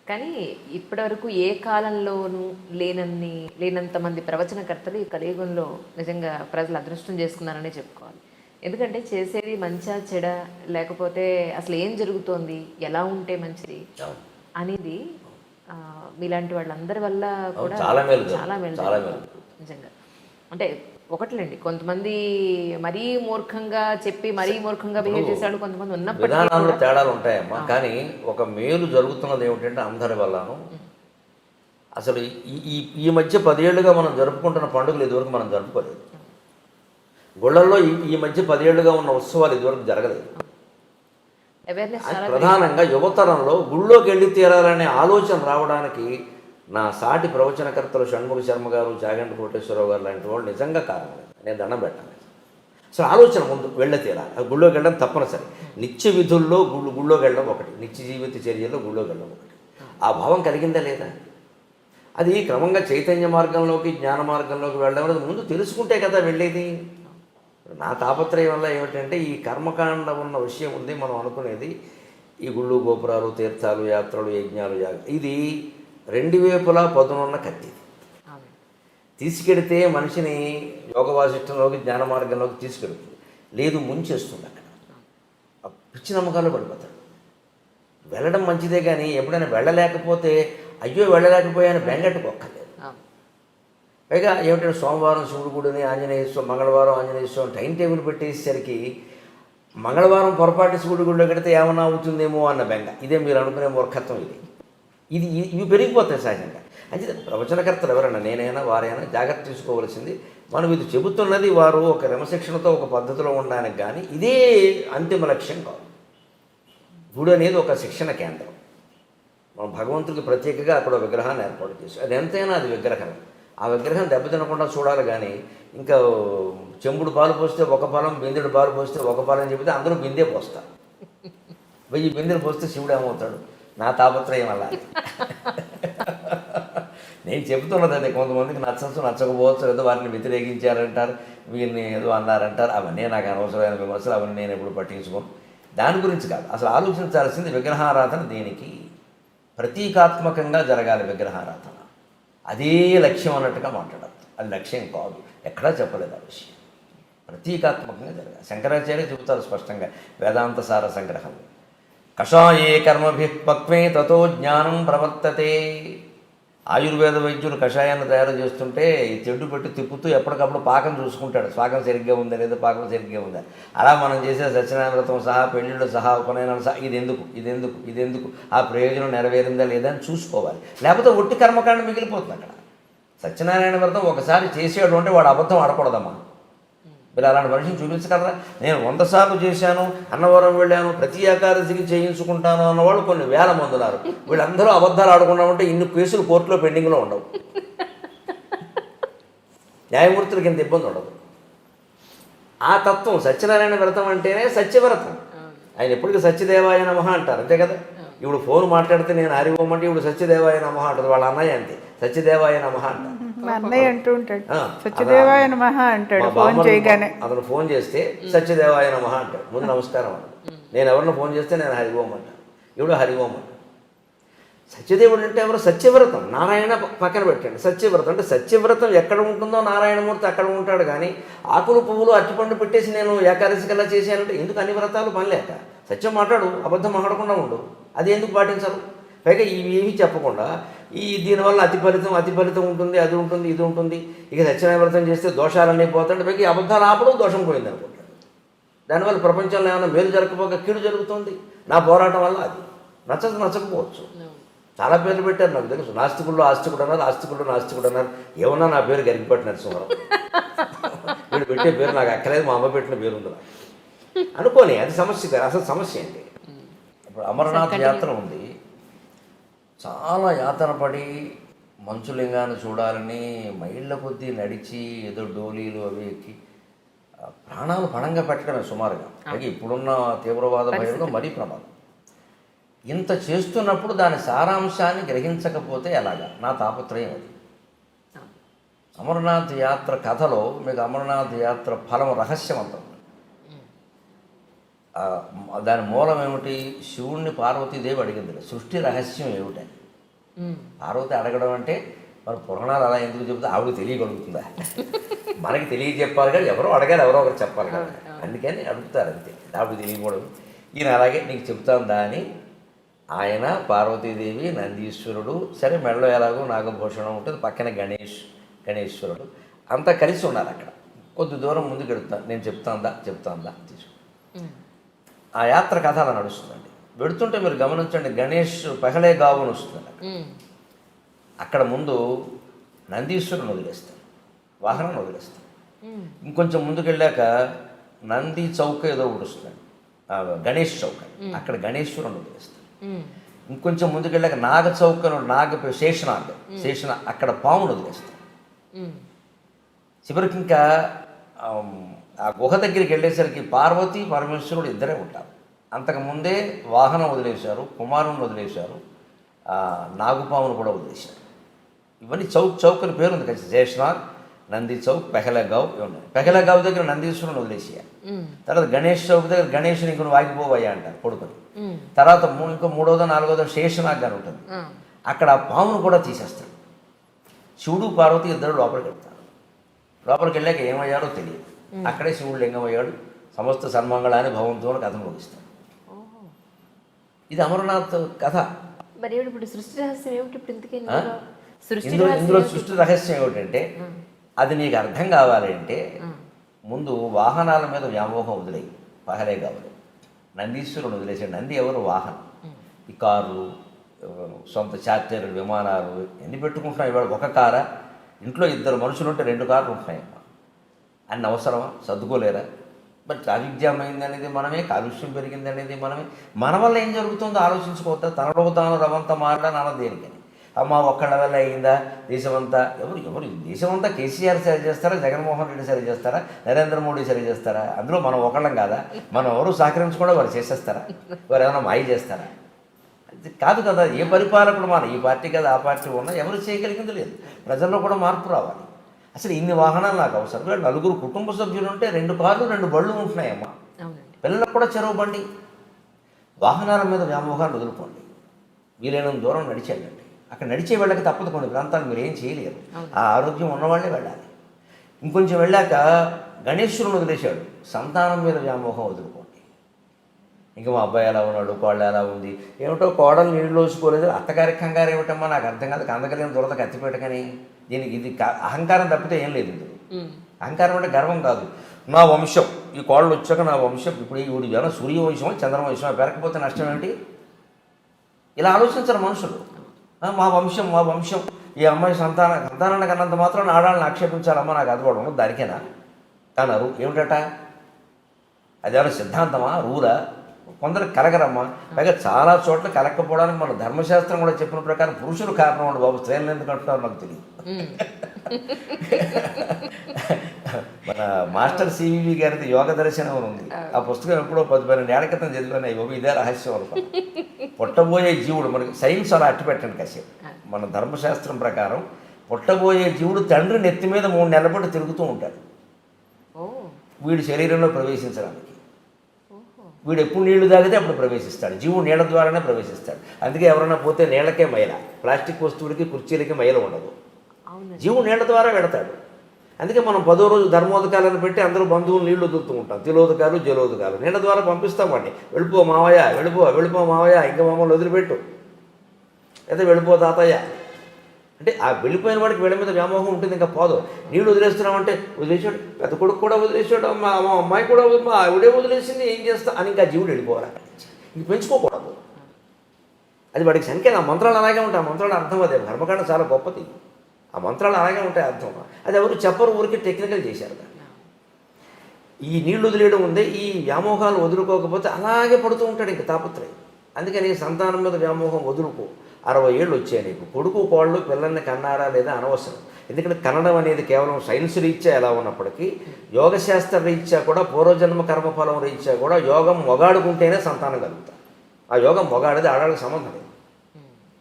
కానీ ఇప్పటివరకు ఏ కాలంలోనూ లేనంత మంది ప్రవచనకర్తలు ఈ కలియుగంలో నిజంగా ప్రజలు అదృష్టం చేసుకున్నారనే చెప్పుకోవాలి. ఎందుకంటే చేసేది మంచా చెడ, లేకపోతే అసలు ఏం జరుగుతోంది, ఎలా ఉంటే మంచిది అనేది మీలాంటి వాళ్ళందరి వల్ల కూడా చాలా మేలు నిజంగా. అంటే ఒకట్లేండి, కొంతమంది మరీ మూర్ఖంగా చెప్పి మరీ మూర్ఖంగా బిహేవ్ చేసేవాళ్ళు కొంతమంది విధానాల్లో తేడాలు ఉంటాయమ్మా. కానీ ఒక మేలు జరుగుతున్నది ఏమిటంటే అందరి వల్లను. అసలు ఈ ఈ మధ్య 10 ఏళ్ళుగా మనం జరుపుకుంటున్న పండుగలు ఇదివరకు మనం జరుపుకోలేదు. గుళ్ళల్లో ఈ మధ్య 10 ఏళ్ళుగా ఉన్న ఉత్సవాలు ఇదివరకు జరగలేదు. ప్రధానంగా యువతరంలో గుళ్ళోకి వెళ్ళి తీరాలనే ఆలోచన రావడానికి నా సాటి ప్రవచనకర్తలు షణ్ముఖ శర్మ గారు, చాగంటి కోటేశ్వరరావు గారు లాంటి వాళ్ళు నిజంగా కారణం. నేను దండం పెట్టాను. అసలు ఆలోచన ముందు వెళ్ళ తీరాలి. గుళ్ళోకి వెళ్ళడం తప్పనిసరి. నిత్య విధుల్లో గుళ్ళోకి వెళ్ళడం ఒకటి, నిత్య జీవిత చర్యల్లో గుళ్ళోకి వెళ్ళడం ఒకటి. ఆ భావం కలిగిందా లేదా? అది క్రమంగా చైతన్య మార్గంలోకి, జ్ఞాన మార్గంలోకి వెళ్ళడం అనేది ముందు తెలుసుకుంటే కదా వెళ్ళేది. నా తాపత్రయం వల్ల ఏమిటంటే ఈ కర్మకాండ ఉన్న విషయం ఉంది. మనం అనుకునేది ఈ గుళ్ళు, గోపురాలు, తీర్థాలు, యాత్రలు, యజ్ఞాలు, ఇది 2 వైపులా పదునున్న కత్తి. తీసుకెడితే మనిషిని యోగ వాసిష్టంలోకి, జ్ఞాన మార్గంలోకి తీసుకెడుతుంది. లేదు, ముంచేస్తుంది. అక్కడ పిచ్చి నమ్మకాలు పడిపోతాడు. వెళ్ళడం మంచిదే, కానీ ఎప్పుడైనా వెళ్ళలేకపోతే అయ్యో వెళ్ళలేకపోయాను బెంగట్టుకోక్కర్లేదు. పైగా ఏమిటంటే సోమవారం శివుడు గుడిని, ఆంజనేయ స్వామి, మంగళవారం ఆంజనేయ స్వామి టైం టేబుల్ పెట్టేసరికి మంగళవారం పొరపాటు శివుడి గుడిలో కడితే ఏమన్నా అవుతుందేమో అన్న బెంగ. ఇదే మీరు అనుకునే మూర్ఖత్వం. ఇవి పెరిగిపోతాయి సహజంగా. అంటే ప్రవచనకర్తలు ఎవరైనా, నేనైనా వారైనా జాగ్రత్త తీసుకోవాల్సింది, మనం ఇది చెబుతున్నది వారు ఒక క్రమశిక్షణతో ఒక పద్ధతిలో ఉండడానికి, కానీ ఇదే అంతిమ లక్ష్యం కాదు. గుడి అనేది ఒక శిక్షణ కేంద్రం. మనం భగవంతుడికి ప్రత్యేకంగా అక్కడ విగ్రహాన్ని ఏర్పాటు చేసి, అది ఎంతైనా అది విగ్రహం. ఆ విగ్రహం దెబ్బతినకుండా చూడాలి. కానీ ఇంకా చెంబుడు పాలు పోస్తే ఒక పాలం, బిందెడు పాలు పోస్తే ఒక పాలం చెబితే అందరూ బిందే పోస్తారు. 1000 బిందెలు పోస్తే శివుడు ఏమవుతాడు? నా తాపత్రయం అలా. నేను చెబుతున్నది అదే. కొంతమందికి నచ్చచ్చు, నచ్చకపోవచ్చు, ఏదో వారిని వ్యతిరేకించారంటారు, వీరిని ఏదో అన్నారంటారు. అవన్నీ నాకు అనవసరమైన విమర్శలు, అవన్నీ నేను ఎప్పుడు పట్టించుకోను. దాని గురించి కాదు అసలు ఆలోచించాల్సింది. విగ్రహారాధన దేనికి? ప్రతీకాత్మకంగా జరగాలి విగ్రహారాధన. అదే లక్ష్యం అన్నట్టుగా మాట్లాడద్దు. అది లక్ష్యం కాదు, ఎక్కడా చెప్పలేదు ఆ విషయం. ప్రతీకాత్మకంగా జరగాలి. శంకరాచార్య చెబుతారు స్పష్టంగా వేదాంత సార సంగ్రహం. కషాయే కర్మభి పక్వే తతో జ్ఞానం ప్రవర్తతే. ఆయుర్వేద వైద్యులు కషాయాన్ని తయారు చేస్తుంటే ఈ తెడ్డు పెట్టి తిప్పుతూ ఎప్పటికప్పుడు పాకం చూసుకుంటాడు. పాకం సరిగ్గా ఉందా లేదా, పాకం సరిగ్గా ఉందా. అలా మనం చేసే సత్యనారాయణ వ్రతం సహా, పెళ్ళిళ్ళు సహా, ఉపనయనాలు సహా, ఇదెందుకు ఆ ప్రయోజనం నెరవేరిందా లేదా అని చూసుకోవాలి. లేకపోతే ఒట్టి కర్మకాండ మిగిలిపోతుంది అక్కడ. సత్యనారాయణ వ్రతం ఒకసారి చేసేవాడు అంటే వాడు అబద్ధం ఆడకూడదమ్మా. మీరు అలాంటి మనిషిని చూపించగలరా? నేను 100 సార్లు చేశాను, అన్నవరం వెళ్ళాను, ప్రతి ఏకాదశికి చేయించుకుంటాను అన్నవాళ్ళు కొన్ని వేల మంది ఉన్నారు. వీళ్ళందరూ అబద్ధాలు ఆడకుండా ఉంటే ఇన్ని కేసులు కోర్టులో పెండింగ్లో ఉండవు. న్యాయమూర్తులకి ఇంత ఇబ్బంది ఉండదు. ఆ తత్వం సత్యనారాయణ వ్రతం అంటేనే సత్యవ్రతం. ఆయన ఎప్పటికీ సత్యదేవాయ నమః అంటారు, అంతే కదా. ఇప్పుడు ఫోన్ మాట్లాడితే నేను హరి ఓం అంటే ఇప్పుడు సత్యదేవాయ నమః అంటారు. వాళ్ళ అన్నయ్య అంతే, సత్యదేవాయ నమః అంటారు. అన్నయ్య అంటూ ఉంటాడు, సత్యదేవాయ నమః అంటాడు. ఫోన్ చేయగానే అతను ఫోన్ చేస్తే సత్యదేవాయ నమః అంటాడు. ముందు నమస్కారం అంటాడు. నేను ఎవరిని ఫోన్ చేస్తే నేను హరి ఓం అంటాను. ఇప్పుడు హరి ఓం అంటాడు. సత్యదేవుడు అంటే ఎవరు? సత్యవ్రతం. నారాయణ పక్కన పెట్టండి. సత్యవ్రతం అంటే సత్యవ్రతం ఎక్కడ ఉంటుందో నారాయణమూర్తి అక్కడ ఉంటాడు. కానీ ఆకులు పువ్వులు అరటిపండు పెట్టేసి నేను ఏకాదశి కల్లా చేశానంటే ఎందుకు? అన్ని వ్రతాలు పని లేక. సత్యం మాట్లాడు, అబద్ధం మాట్లాడకుండా ఉండు. అది ఎందుకు పాటించరు? పైగా ఇవేమీ చెప్పకుండా దీనివల్ల అతి ఫలితం ఉంటుంది, అది ఉంటుంది, ఇది ఉంటుంది. ఇక సత్యనారాయణ వ్రతం చేస్తే దోషాలన్నీ పోతాయి. పైగా అబద్ధాలు ఆపడం దోషం పోయింది అనుకుంటాడు. దానివల్ల ప్రపంచంలో ఏమైనా మేలు జరగకపోక కీడు జరుగుతుంది. నా పోరాటం వల్ల అది నచ్చకపోవచ్చు. చాలా పేర్లు పెట్టారు నాకు తెలుసు. నాస్తికుల్లో ఆస్తికుడు అన్నారు, ఆస్తికుల్లో నాస్తికుడు అన్నారు. ఏమన్నా నా పేరు గరికిపట్టి నరసింహారావు. వీడు పెట్టే పేరు నాకు అక్కలేదు, మా అమ్మ పెట్టిన పేరు ఉంది అనుకోని. అది సమస్య కాదు, అసలు సమస్య ఏంటి? ఇప్పుడు అమరనాథ్ యాత్ర ఉంది. చాలా యాతన పడి మంచులింగాన్ని చూడాలని మైళ్ళ కొద్దీ నడిచి ఏదో డోలీలు అవి ఎక్కి ప్రాణాలు పణంగా పెట్టడమే సుమారుగా. అలాగే ఇప్పుడున్న తీవ్రవాద భయంలో మరీ ప్రమాదం. ఇంత చేస్తున్నప్పుడు దాని సారాంశాన్ని గ్రహించకపోతే ఎలాగా? నా తాపత్రయం అది. అమరనాథ్ యాత్ర కథలో మీకు అమరనాథ్ యాత్ర ఫలం రహస్యం అంత. దాని మూలం ఏమిటి? శివుణ్ణి పార్వతీదేవి అడిగింది, సృష్టి రహస్యం ఏమిటని. పార్వతి అడగడం అంటే మన పురాణాలు అలా ఎందుకు చెబుతా ఆవిడకి తెలియగలుగుతుందా? మనకి తెలియజెప్పాలి కదా, ఎవరో అడగాలి, ఎవరో ఒకరు చెప్పాలి కదా, అందుకని అడుగుతారు అంతే. ఆవిడ తెలియకూడదు. ఈయన అలాగే నీకు చెప్తాందా అని ఆయన, పార్వతీదేవి, నందీశ్వరుడు, సరే మెడలో ఎలాగో నాగభూషణం ఉంటుంది, పక్కన గణేశ్వరుడు అంతా కలిసి ఉన్నారు అక్కడ. కొద్ది దూరం ముందుకు వెళుతాను, నేను చెప్తాందా తీసుకు. ఆ యాత్ర కథ అలా నడుస్తుందండి. వెళుతుంటే మీరు గమనించండి, గణేష్ పెహలే గావుని వస్తుంది. అక్కడ ముందు నందీశ్వరుని వదిలేస్తాను, వాహనాన్ని వదిలేస్తాను. ఇంకొంచెం ముందుకు వెళ్ళాక నంది చౌక ఏదో ఒకటి వస్తుంది, గణేష్ చౌక, అక్కడ గణేశ్వరుని వదిలేస్తాను. ఇంకొంచెం ముందుకు వెళ్ళాక నాగ చౌక, శేషనాగ్ అక్కడ పామును వదిలేస్తాను. చివరికి ఇంకా ఆ గుహ దగ్గరికి వెళ్ళేసరికి పార్వతి పరమేశ్వరుడు ఇద్దరే ఉంటారు. అంతకుముందే వాహనం వదిలేశారు, కుమారుని వదిలేశారు, నాగుపామును కూడా వదిలేశారు. ఇవన్నీ చౌకని పేరు ఉంది కదా, శేషనాగ్, నంది చౌక్, పెహలగావ్ ఉన్నాయి. పెహలగావ్ దగ్గర నందీశ్వరుని వదిలేసేయాలి. తర్వాత గణేష్ చౌక్ దగ్గర గణేషుని ఇంకొన్ని వాగిపోవయ్యా అంటారు కొడుకుని. తర్వాత ఇంకో 3వ 4వ శేషనాగ్ గారు ఉంటుంది, అక్కడ ఆ పామును కూడా తీసేస్తాడు. శివుడు పార్వతి ఇద్దరు లోపలికి వెళ్తారు. లోపలికి వెళ్ళాక ఏమయ్యాడో తెలియదు. అక్కడే శివుడు లింగమయ్యాడు. సమస్త సన్మంగళాన్ని భవంతో కథను ముగిస్తాడు. ఇది అమరనాథ్ కథ. మరి ఇప్పుడు సృష్టి రహస్యం ఏమిటి? ఇప్పుడు ఇందుకే ఇందులో సృష్టి రహస్యం ఏమిటంటే, అది నీకు అర్థం కావాలంటే ముందు వాహనాల మీద వ్యామోహం వదిలేయి. పహలే కావాలి, నందీశ్వరుని వదిలేసాడు. నంది ఎవరు? వాహనం. ఈ కార్లు, సొంత చార్టర్లు, విమానాలు ఎన్ని పెట్టుకుంటున్నాయి ఇవాళ? ఒక కారా? ఇంట్లో 2 మనుషులు ఉంటే 2 కార్లు ఉంటున్నాయమ్మా. అన్ని అవసరమా? సర్దుకోలేరా? మరి ట్రాఫిక్ జామ్ అయింది అనేది మనమే, కాలుష్యం పెరిగింది అనేది మనమే. మన వల్ల ఏం జరుగుతుందో ఆలోచించుకోవద్దా? తనలో తాను రవంతా మారడానికి అన్నది దేనికని? అమ్మ ఒక్కళ్ళ వల్ల అయిందా? దేశమంతా ఎవరు దేశమంతా కేసీఆర్ సరి చేస్తారా, జగన్మోహన్ రెడ్డి సరి చేస్తారా, నరేంద్ర మోడీ సరి చేస్తారా? అందులో మనం ఒకళ్ళం కాదా? మనం ఎవరు సహకరించకుండా వారు చేసేస్తారా? వారు ఏమైనా మాయ చేస్తారా? కాదు కదా. ఏ పరిపాలకుడు మన ఈ పార్టీ కదా ఆ పార్టీ ఉన్నా ఎవరు చేయగలిగింది లేదు. ప్రజల్లో కూడా మార్పు రావాలి. అసలు ఇన్ని వాహనాలు నాకు అవసరం. 4 కుటుంబ సభ్యులు ఉంటే 2 కార్లు 2 బళ్ళు ఉంటున్నాయమ్మా. పిల్లలకు కూడా చెరువు బండి. వాహనాల మీద వ్యామోహాన్ని వదులుకోండి. వీలైనంత దూరం నడిచి వెళ్ళండి. అక్కడ నడిచే వెళ్ళక తప్పదు. కొన్ని ప్రాంతాలు మీరు ఏం చేయలేరు. ఆ ఆరోగ్యం ఉన్నవాళ్ళే వెళ్ళాలి. ఇంకొంచెం వెళ్ళాక గణేశ్వరుని వదిలేశాడు. సంతానం మీద వ్యామోహం వదులుకోండి. ఇంకా మా అబ్బాయి ఎలా ఉన్నాడు, కోళ్ళు ఎలా ఉంది, ఏమిటో కోడలు నీళ్ళు లోసుకోలేదు, అత్తగారి కంగారు ఏమిటమ్మా నాకు అర్థం కాదు. కందకలేని దురద కత్తిపెట్టకని. దీనికి ఇది అహంకారం తప్పితే ఏం లేదు. ఇది అహంకారం అంటే గర్వం కాదు. నా వంశం, ఈ కోళ్ళు వచ్చాక నా వంశం, ఇప్పుడు ఈ ఏమైనా సూర్యవంశమో చంద్రవంశమో పెరగకపోతే నష్టం ఏంటి? ఇలా ఆలోచించరు మనుషులు. మా వంశం, ఈ అమ్మాయి సంతానాన్ని కన్నంత మాత్రం ఆడాలని ఆక్షేపించాలమ్మా, నాకు అది కూడా ఉండదు దానికేనా అన్నారు. ఏమిటట? అదేమైనా సిద్ధాంతమా, రూలా? కొందరు కలగరమ్మా. పైగా చాలా చోట్ల కలగకపోవడానికి మన ధర్మశాస్త్రం కూడా చెప్పిన ప్రకారం పురుషులు కారణం ఉండు బాబు. స్త్రీలను ఎందుకు అంటున్నారు నాకు తెలియదు. మన మాస్టర్ సివివి గారిది యోగ దర్శనం ఉంది. ఆ పుస్తకం ఎప్పుడో 10-12 ఏళ్ల క్రితం చదివాను. బాబు ఇదే రహస్యం అనుకో. పుట్టబోయే జీవుడు, మనకి సైన్స్ అలా అట్టి పెట్టండి కాసేపు. మన ధర్మశాస్త్రం ప్రకారం పుట్టబోయే జీవుడు తండ్రి నెత్తి మీద 3 నెలల పాటు తిరుగుతూ ఉంటాడు వీడి శరీరంలో ప్రవేశించడానికి. వీడు ఎప్పుడు నీళ్లు తాగితే అప్పుడు ప్రవేశిస్తాడు. జీవుడు నీళ్ళ ద్వారానే ప్రవేశిస్తాడు. అందుకే ఎవరైనా పోతే నీళ్ళకే మైల, ప్లాస్టిక్ వస్తువులకి కుర్చీలకి మైల ఉండదు. జీవుడు నీళ్ళ ద్వారా వెడతాడు. అందుకే మనం 10వ రోజు ధర్మోదకాలను పెట్టి అందరూ బంధువులు నీళ్లు వదులుతూ ఉంటాం. తిలోదకాలు, జలోదకాలు నీళ్ళ ద్వారా పంపిస్తామండి. వెళ్ళిపో మావయ్య, వెళ్ళిపో మావయ్య, ఇంకా మమ్మల్ని వదిలిపెట్టు, లేదా వెళ్ళిపో తాతయ్య అంటే ఆ వెళ్ళిపోయిన వాడికి వీళ్ళ మీద వ్యామోహం ఉంటుంది. ఇంకా పోదు. నీళ్ళు వదిలేస్తున్నామంటే వదిలేసాడు, పెద్ద కొడుకు కూడా వదిలేసాడు, మా అమ్మాయి కూడా మా ఆవిడే వదిలేసింది, ఏం చేస్తా అని ఇంకా జీవుడు వెళ్ళిపోవాలి. ఇంక పెంచుకోకూడదు. అది వాడికి సంఖ్య. ఆ మంత్రాలు అలాగే ఉంటాయి. ఆ మంత్రాలు అర్థం అదే. కర్మకాండ చాలా గొప్పది. ఆ మంత్రాలు అలాగే ఉంటాయి అర్థం. అది ఎవరు చెప్పరు, ఊరికి టెక్నికల్ చేశారు. ఈ నీళ్లు వదిలేయడం ఉంది. ఈ వ్యామోహాలు వదులుకోకపోతే అలాగే పడుతూ ఉంటాడు ఇంకా తాపత్రయం. అందుకని సంతానం మీద వ్యామోహం వదులుకో. 60 ఏళ్ళు వచ్చాయి నీకు. కొడుకు కోళ్ళు పిల్లల్ని కన్నారా లేదా అనవసరం. ఎందుకంటే కన్నడం అనేది కేవలం సైన్స్ రీత్యా ఎలా ఉన్నప్పటికీ యోగశాస్త్ర రీత్యా కూడా, పూర్వజన్మ కర్మఫలం రీత్యా కూడా యోగం మొగాడుకుంటేనే సంతానం కలుగుతారు. ఆ యోగం మొగాడిది ఆడాళ్ళకి సంబంధం లేదు.